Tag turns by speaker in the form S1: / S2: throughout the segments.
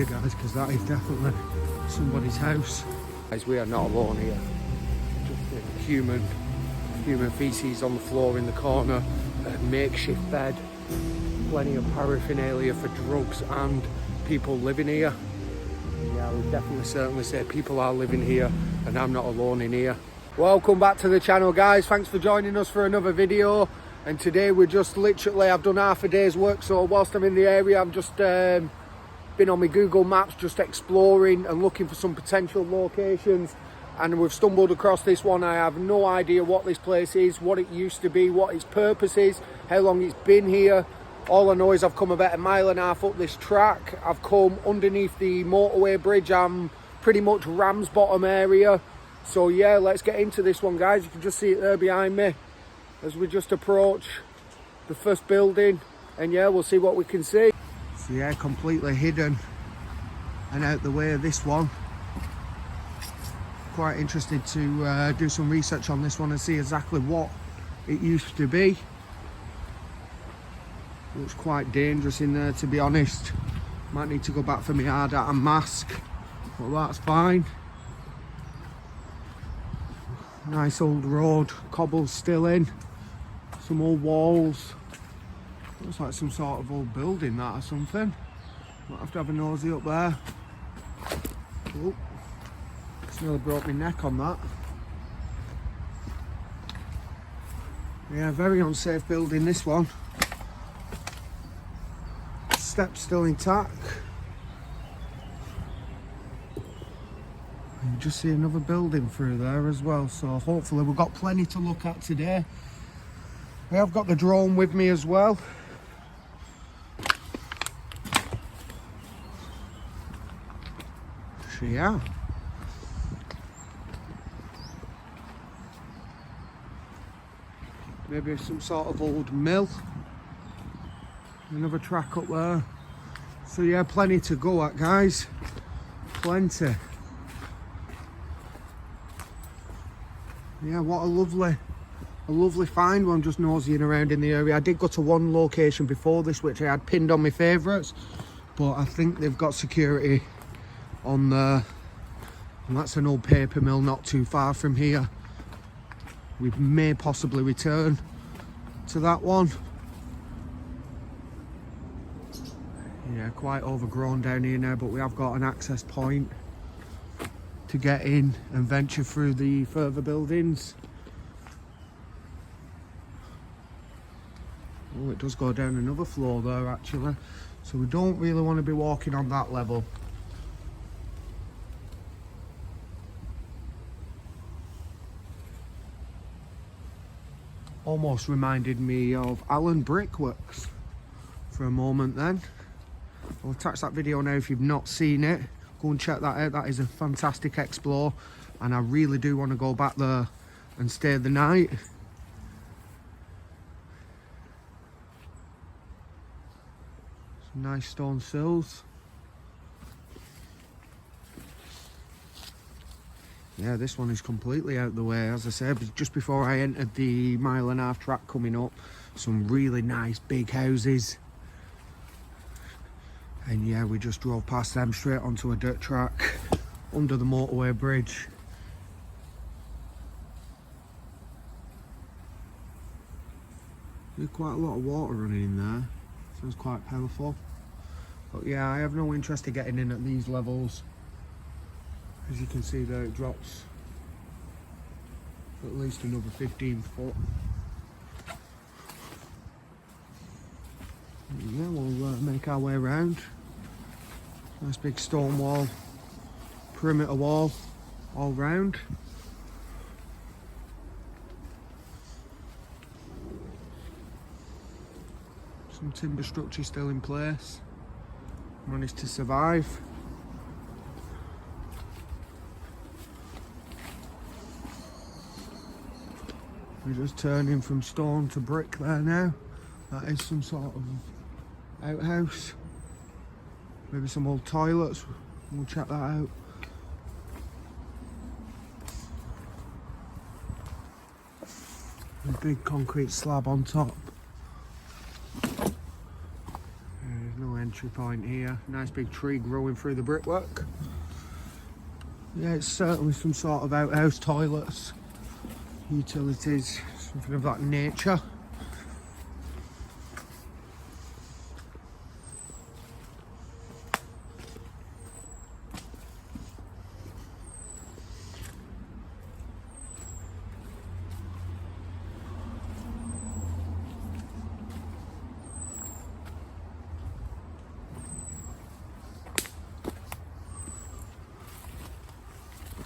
S1: you guys, because that is definitely somebody's house. Guys, we are not alone here. Just a human feces on the floor in the corner, a makeshift bed, plenty of paraphernalia for drugs and people living here. Yeah, I would definitely certainly say people are living here and I'm not alone in here. Welcome back to the channel, guys. Thanks for joining us for another video. And today we're just literally, I've done half a day's work, so whilst I'm in the area, I've just been on my Google Maps just exploring and looking for some potential locations, and we've stumbled across this one. I have no idea what this place is, what it used to be, what its purpose is, how long it's been here. All I know is I've come about 1.5 miles up this track. I've come underneath the motorway bridge. I'm pretty much Ramsbottom area. So yeah, let's get into this one, guys. You can just see it there behind me as we just approach the first building, and yeah, we'll see what we can see. So yeah, completely hidden and out the way of this one. Quite interested to do some research on this one and see exactly what it used to be. Looks quite dangerous in there, to be honest. Might need to go back for my hard hat and mask, but that's fine. Nice old road, cobbles still in, some old walls. Looks like some sort of old building, that or something. Might have to have a nosy up there. Oh, it's nearly broke my neck on that. Yeah, very unsafe building, this one. Steps still intact. And you just see another building through there as well, so hopefully we've got plenty to look at today. I have got the drone with me as well. So yeah, maybe some sort of old mill. Another track up there. So yeah, plenty to go at, guys. Plenty. Yeah, what a lovely find when I'm just nosying around in the area. I did go to one location before this which I had pinned on my favourites, but I think they've got security on there. And that's an old paper mill not too far from here. We may possibly return to that one. Yeah, quite overgrown down here now, but we have got an access point to get in and venture through the further buildings. Oh, it does go down another floor there actually, so we don't really want to be walking on that level. Almost reminded me of Allen Brickworks for a moment then. I'll attach that video now if you've not seen it. Go and check that out. That is a fantastic explore, and I really do want to go back there and stay the night. Some nice stone sills. Yeah, this one is completely out the way. As I said, just before I entered the 1.5 mile track coming up, some really nice big houses. And yeah, we just drove past them straight onto a dirt track under the motorway bridge. There's quite a lot of water running in there. Sounds quite powerful. But yeah, I have no interest in getting in at these levels. As you can see there, it drops at least another 15 foot. Yeah, we'll make our way around. Nice big stone wall, perimeter wall all round. Some timber structure still in place. Managed to survive. We're just turning from stone to brick there now. That is some sort of outhouse. Maybe some old toilets. We'll check that out. A big concrete slab on top. There's no entry point here. Nice big tree growing through the brickwork. Yeah, it's certainly some sort of outhouse, toilets, utilities, something of that nature.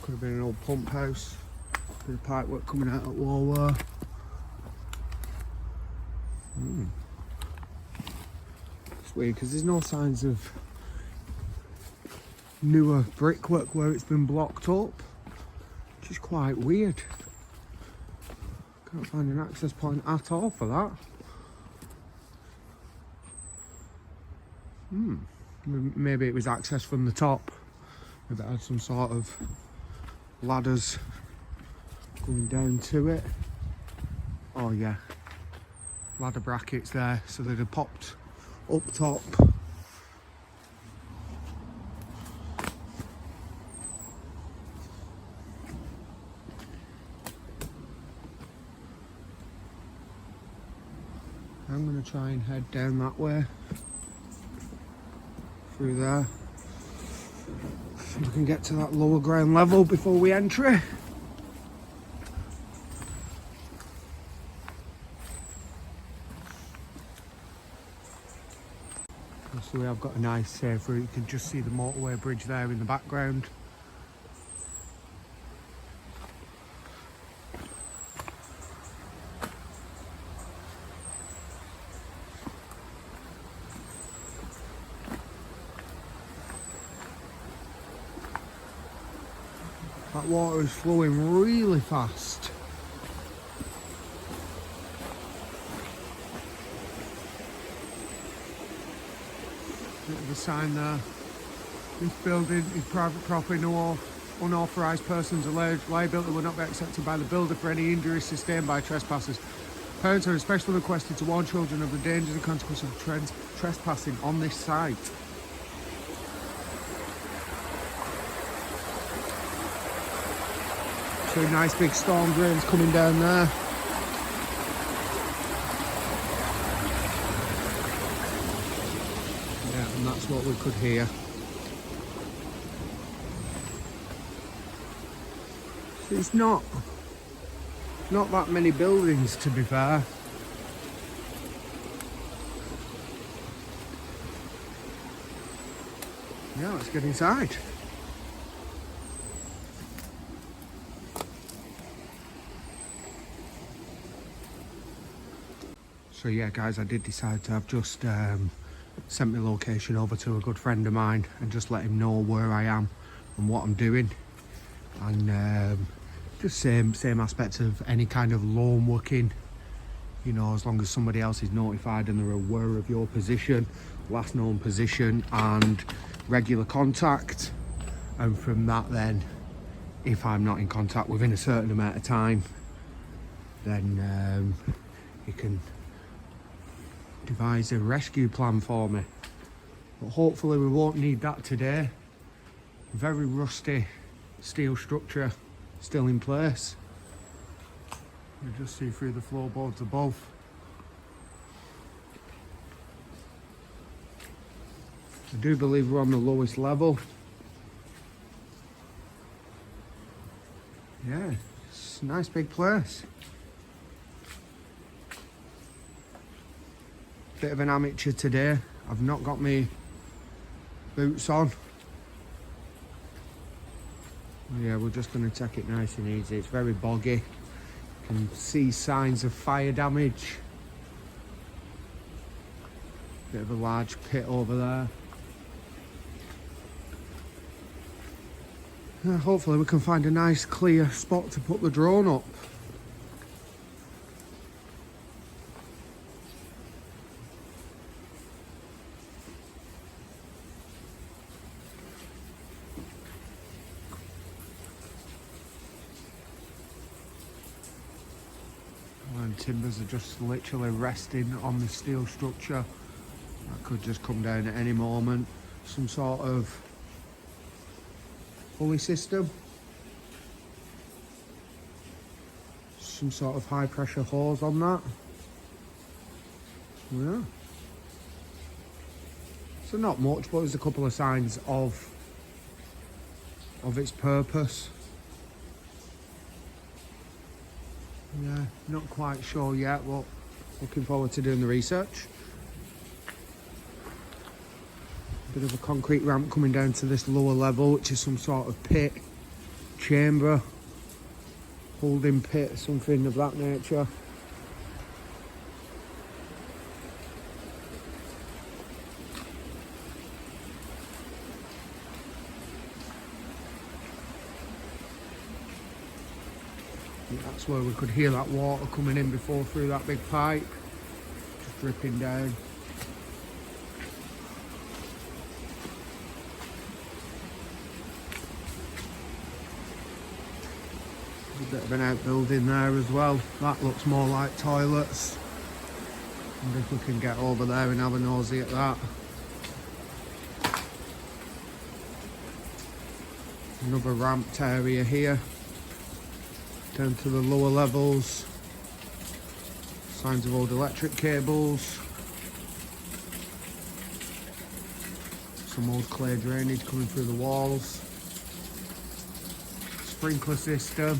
S1: Could have been an old pump house. Bit of pipe work coming out at wall there. It's weird because there's no signs of newer brickwork where it's been blocked up, which is quite weird. Can't find an access point at all for that. Maybe it was access from the top. Maybe it had some sort of ladders going down to it. Oh yeah, ladder brackets there, so they'd have popped up top. I'm going to try and head down that way, through there. See if we can get to that lower ground level before we enter. So we have got a nice safe route. You can just see the motorway bridge there in the background. That water is flowing really fast. Bit of a sign there. This building is private property. No unauthorised persons alleged liability will not be accepted by the builder for any injuries sustained by trespassers. Parents are especially requested to warn children of the dangers and consequences of trespassing on this site. So nice big storm drains coming down there. Yeah, and that's what we could hear. So it's not that many buildings, to be fair. Yeah, let's get inside. So yeah guys, I did decide to have just sent my location over to a good friend of mine and just let him know where I am and what I'm doing. And just same aspect of any kind of loan working, you know, as long as somebody else is notified and they're aware of your position, last known position and regular contact. And from that then, if I'm not in contact within a certain amount of time, then you can devise a rescue plan for me. But hopefully we won't need that today. Very rusty steel structure still in place. You just see through the floorboards above. I do believe we're on the lowest level. Yeah, it's a nice big place. Bit of an amateur today. I've not got my boots on. Yeah, we're just going to take it nice and easy. It's very boggy. You can see signs of fire damage. Bit of a large pit over there. Hopefully we can find a nice clear spot to put the drone up. And timbers are just literally resting on the steel structure. That could just come down at any moment. Some sort of pulley system. Some sort of high pressure hose on that. Yeah. So not much, but there's a couple of signs of its purpose. Yeah, not quite sure yet, but looking forward to doing the research. Bit of a concrete ramp coming down to this lower level, which is some sort of pit, chamber, holding pit, something of that nature. That's where we could hear that water coming in before through that big pipe, just dripping down. A bit of an outbuilding there as well. That looks more like toilets. Wonder if we can get over there and have a nosy at that. Another ramped area here. Down to the lower levels. Signs of old electric cables. Some old clay drainage coming through the walls. Sprinkler system.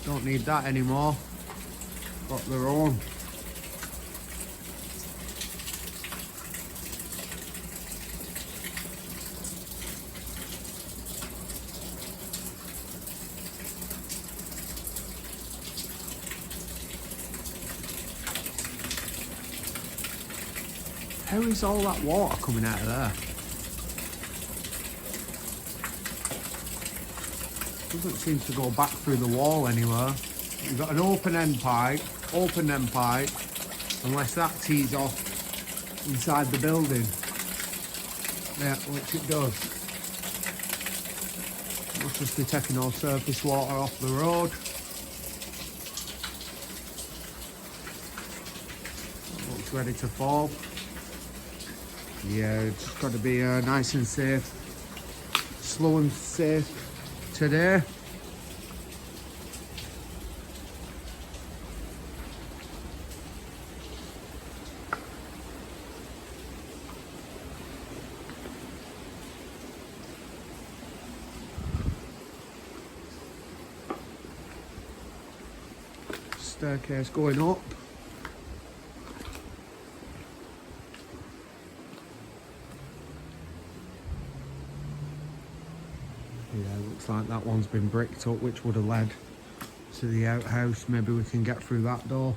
S1: Don't need that anymore. Got their own. How is all that water coming out of there? Doesn't seem to go back through the wall anywhere. You've got an open end pipe, unless that tees off inside the building. Yeah, which it does. Must just be taking all surface water off the road. Looks ready to fall. Yeah, it's got to be nice and safe. Slow and safe today. Staircase going up. Yeah, looks like that one's been bricked up, which would have led to the outhouse. Maybe we can get through that door.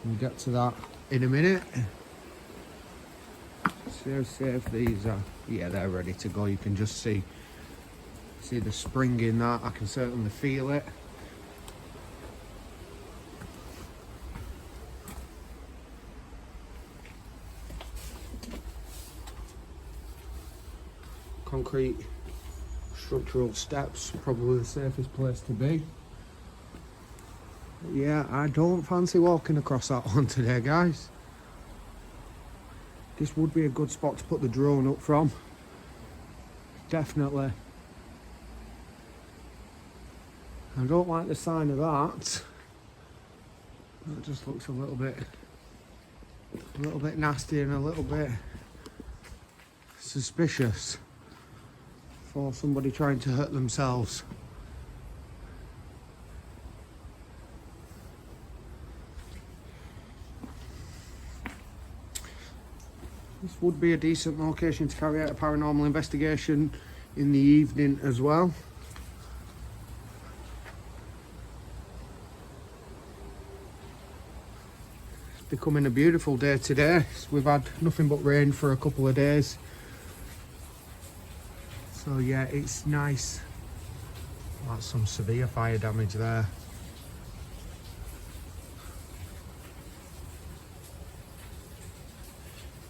S1: We'll get to that in a minute. See how safe these are. Yeah, they're ready to go. You can just see the spring in that. I can certainly feel it. Concrete structural steps, probably the safest place to be. But yeah, I don't fancy walking across that one today, guys. This would be a good spot to put the drone up from. Definitely. I don't like the sign of that. That just looks a little bit nasty and a little bit suspicious for somebody trying to hurt themselves. This would be a decent location to carry out a paranormal investigation in the evening as well. It's becoming a beautiful day today. We've had nothing but rain for a couple of days. So yeah, it's nice. That's some severe fire damage there.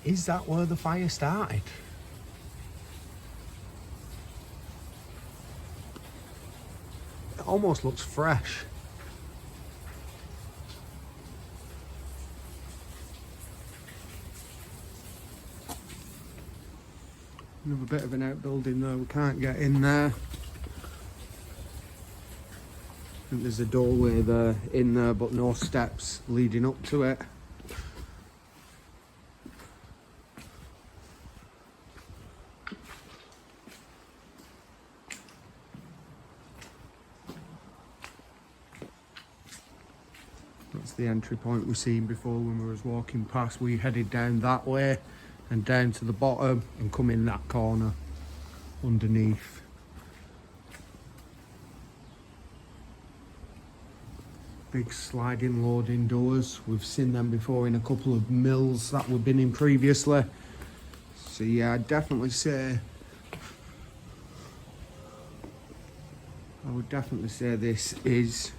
S1: Is that where the fire started? It almost looks fresh. Another bit of an outbuilding though, we can't get in there. I think there's a doorway there, in there, but no steps leading up to it. That's the entry point we seen before when we was walking past. We headed down that way and down to the bottom and come in that corner underneath. Big sliding loading doors. We've seen them before in a couple of mills that we've been in previously. So yeah, I'd definitely say, I would definitely say this is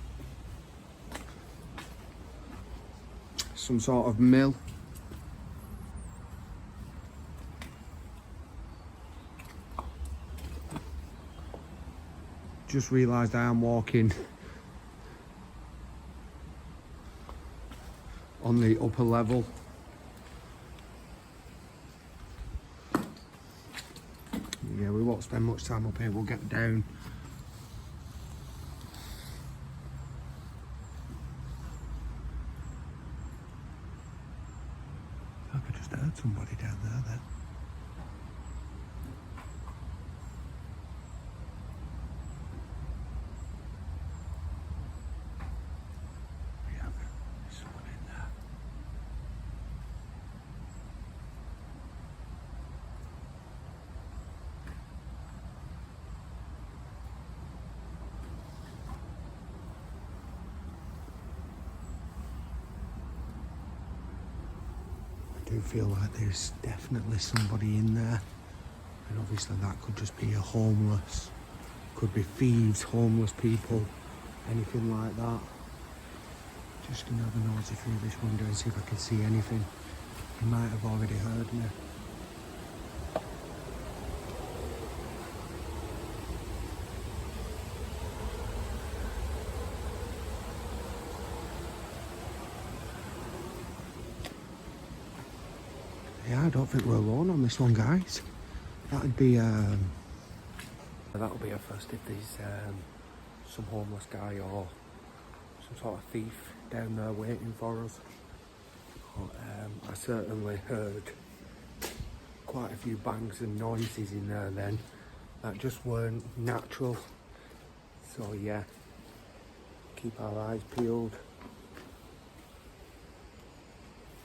S1: some sort of mill. Just realised I am walking on the upper level. Yeah, we won't spend much time up here, we'll get down. I could just heard somebody down there then. Yeah, there's someone in there. I do feel like there's definitely somebody in there, and obviously that could just be a homeless, could be thieves, homeless people, anything like that. Just gonna have a nosy through this window and see if I can see anything. He might have already heard me. Yeah, I don't think we're alone on this one, guys. That'll be a first if there's some homeless guy or some sort of thief down there waiting for us. But, I certainly heard quite a few bangs and noises in there then that just weren't natural. So yeah, keep our eyes peeled.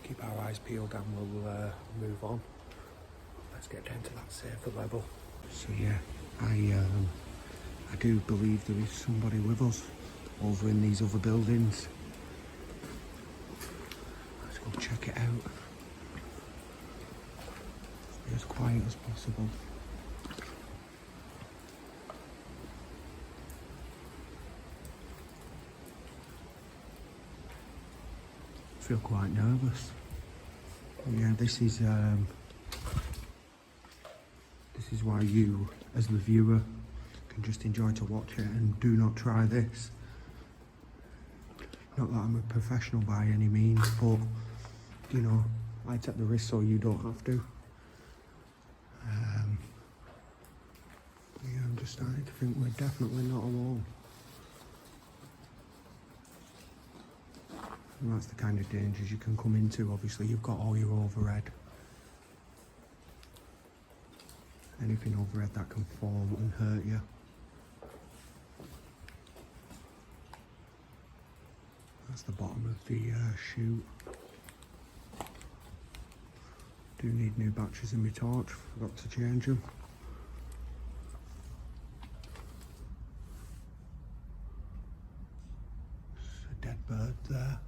S1: Keep our eyes peeled and we'll move on. Let's get down to that safer level. So yeah, I do believe there is somebody with us over in these other buildings. Let's go check it out. Be as quiet as possible. I feel quite nervous. Yeah, this is why you, as the viewer, can just enjoy to watch it and do not try this. Not that I'm a professional by any means, but you know, I take the risk so you don't have to. Yeah, I'm just starting to think we're definitely not alone. And that's the kind of dangers you can come into. Obviously, you've got all your overhead. Anything overhead that can fall and hurt you. That's the bottom of the chute. Do need new batteries in my torch. Forgot to change them. There's a dead bird there.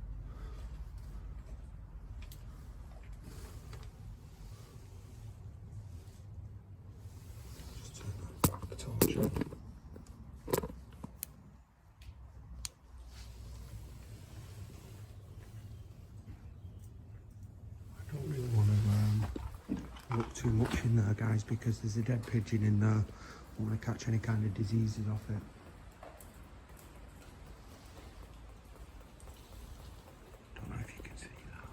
S1: Look too much in there, guys, because there's a dead pigeon in there. I want to catch any kind of diseases off it. Don't know if you can see that.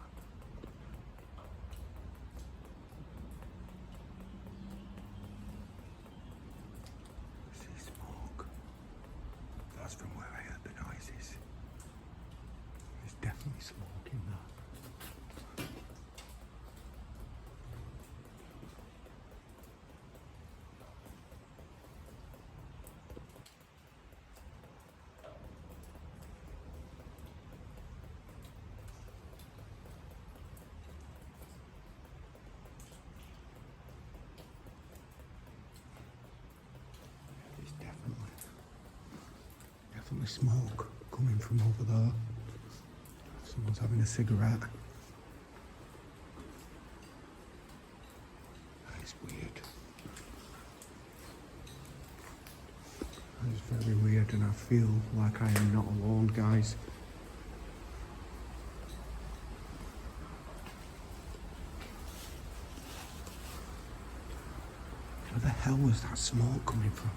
S1: definitely smoke coming from over there. Someone's having a cigarette. That is weird. That is very weird, and I feel like I am not alone, guys. Where the hell was that smoke coming from?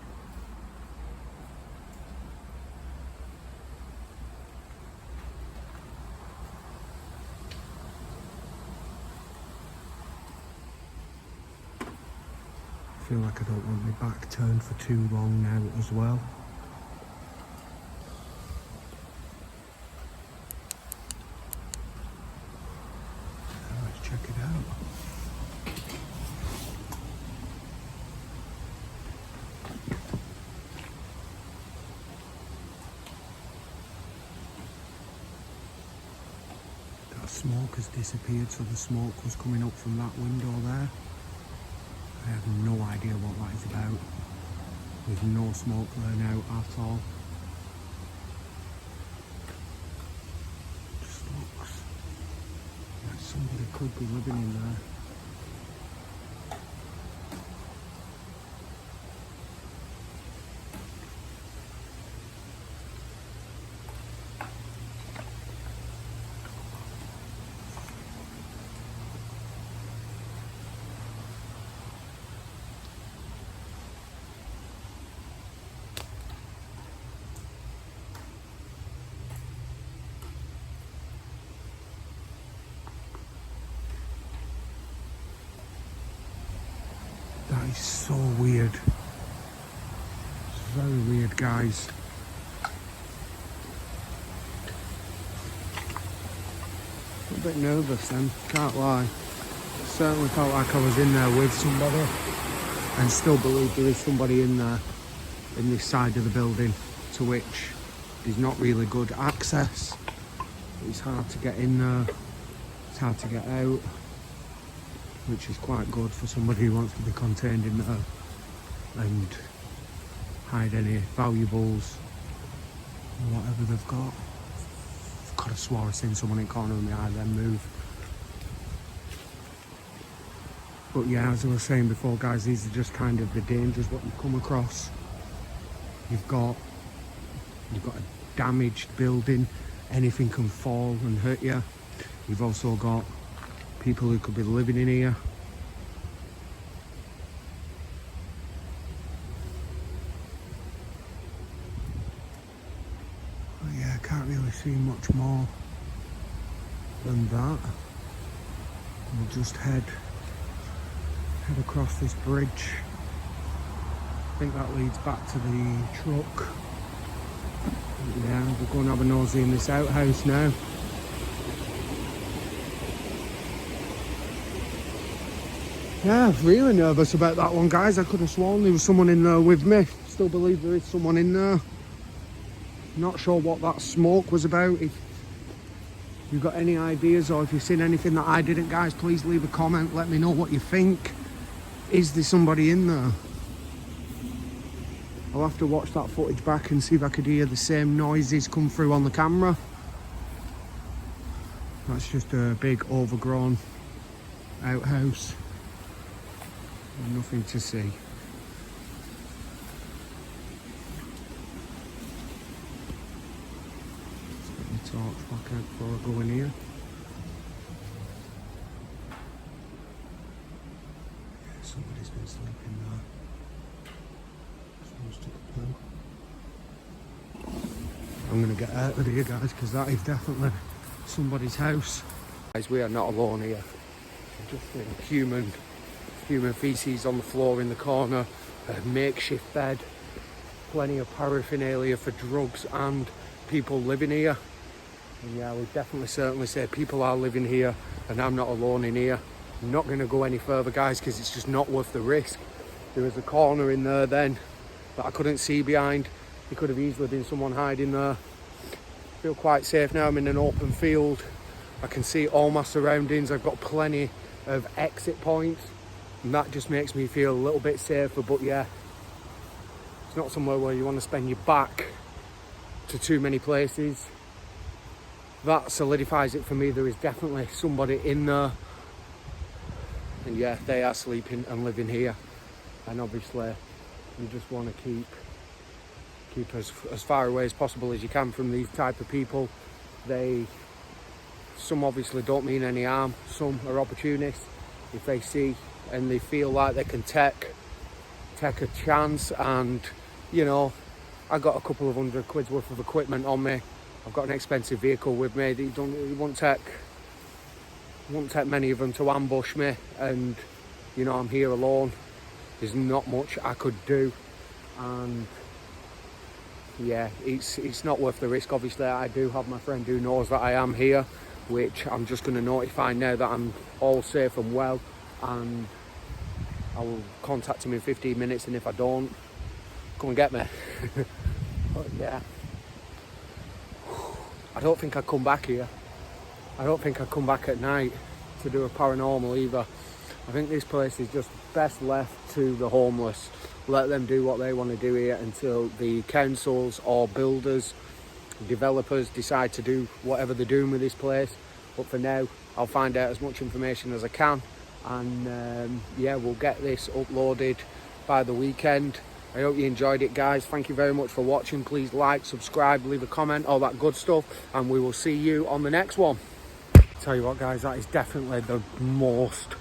S1: I feel like I don't want my back turned for too long now as well. Let's check it out. That smoke has disappeared, so the smoke was coming up from that window there. I have no idea what that is about. There's no smoke there now at all. Just looks like somebody could be living in there. That is so weird. It's very weird, guys. A bit nervous then, can't lie. Certainly felt like I was in there with somebody, and still believe there is somebody in there, in this side of the building, to which is not really good access. It's hard to get in there, it's hard to get out, which is quite good for somebody who wants to be contained in there and hide any valuables or whatever they've got. I've could have swore I seen someone in the corner of my eye then move. But yeah, as I was saying before, guys, these are just kind of the dangers what you come across. You've got a damaged building, anything can fall and hurt you. You've also got people who could be living in here. But yeah, I can't really see much more than that. We'll just head across this bridge. I think that leads back to the truck. Yeah, we're going to have a nosy in this outhouse now. Yeah, I'm really nervous about that one, guys. I could have sworn there was someone in there with me. Still believe there is someone in there. Not sure what that smoke was about. If you've got any ideas or if you've seen anything that I didn't, guys, please leave a comment. Let me know what you think. Is there somebody in there? I'll have to watch that footage back and see if I could hear the same noises come through on the camera. That's just a big overgrown outhouse. Nothing to see. Let's get my torch back out before I go in here. Somebody's been sleeping there. Someone's took a poo. I'm going to get out of here, guys, because that is definitely somebody's house. Guys, we are not alone here. Just a human feces on the floor in the corner, a makeshift bed, plenty of paraphernalia for drugs and people living here. And yeah, we certainly say people are living here and I'm not alone in here. I'm not going to go any further, guys, because it's just not worth the risk. There was a corner in there then that I couldn't see behind. There could have easily been someone hiding there. I feel quite safe now. I'm in an open field. I can see all my surroundings. I've got plenty of exit points. And that just makes me feel a little bit safer. But yeah, it's not somewhere where you want to spend your back to too many places. That solidifies it for me. There is definitely somebody in there, and yeah, they are sleeping and living here. And obviously you just want to keep as far away as possible as you can from these type of people. Some obviously don't mean any harm, some are opportunists. If they see and they feel like they can take a chance, and you know, I got a couple of £100 worth of equipment on me. I've got an expensive vehicle with me. It won't take many of them to ambush me, and you know, I'm here alone. There's not much I could do, and yeah, it's not worth the risk. Obviously, I do have my friend who knows that I am here, which I'm just going to notify now that I'm all safe and well, and I will contact him in 15 minutes, and if I don't, come and get me. But yeah, I don't think I'd come back here. I don't think I'd come back at night to do a paranormal either. I think this place is just best left to the homeless. Let them do what they want to do here until the councils or builders, developers decide to do whatever they're doing with this place. But for now, I'll find out as much information as I can, and yeah, we'll get this uploaded by the weekend. I hope you enjoyed it, guys. Thank you very much for watching. Please like, subscribe, leave a comment, all that good stuff, and we will see you on the next one. Tell you what, guys, that is definitely the most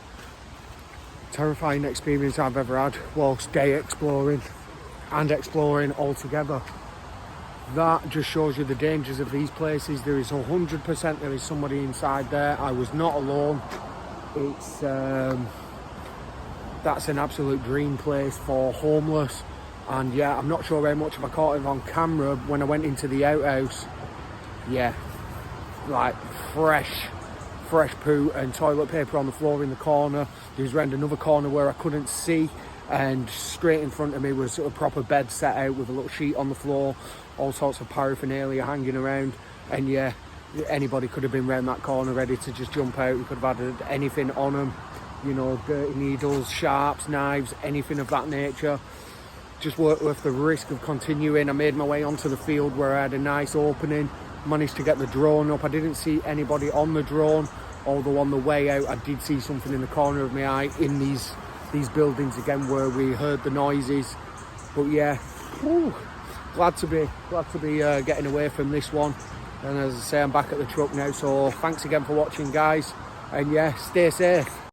S1: terrifying experience I've ever had whilst day exploring and exploring altogether. That just shows you the dangers of these places. There is 100% there is somebody inside there. I was not alone. It's that's an absolute dream place for homeless. And yeah, I'm not sure how much if I caught it on camera when I went into the outhouse. Yeah, like fresh poo and toilet paper on the floor in the corner. There was around another corner where I couldn't see, and straight in front of me was a proper bed set out with a little sheet on the floor, all sorts of paraphernalia hanging around. And yeah, anybody could have been around that corner ready to just jump out. We could have had anything on them, you know, dirty needles, sharps, knives, anything of that nature. Just worth the risk of continuing. I made my way onto the field where I had a nice opening, managed to get the drone up. I didn't see anybody on the drone, although on the way out I did see something in the corner of my eye in these buildings again where we heard the noises. But yeah, glad to be getting away from this one. And as I say, I'm back at the truck now, so thanks again for watching, guys, and yeah, stay safe.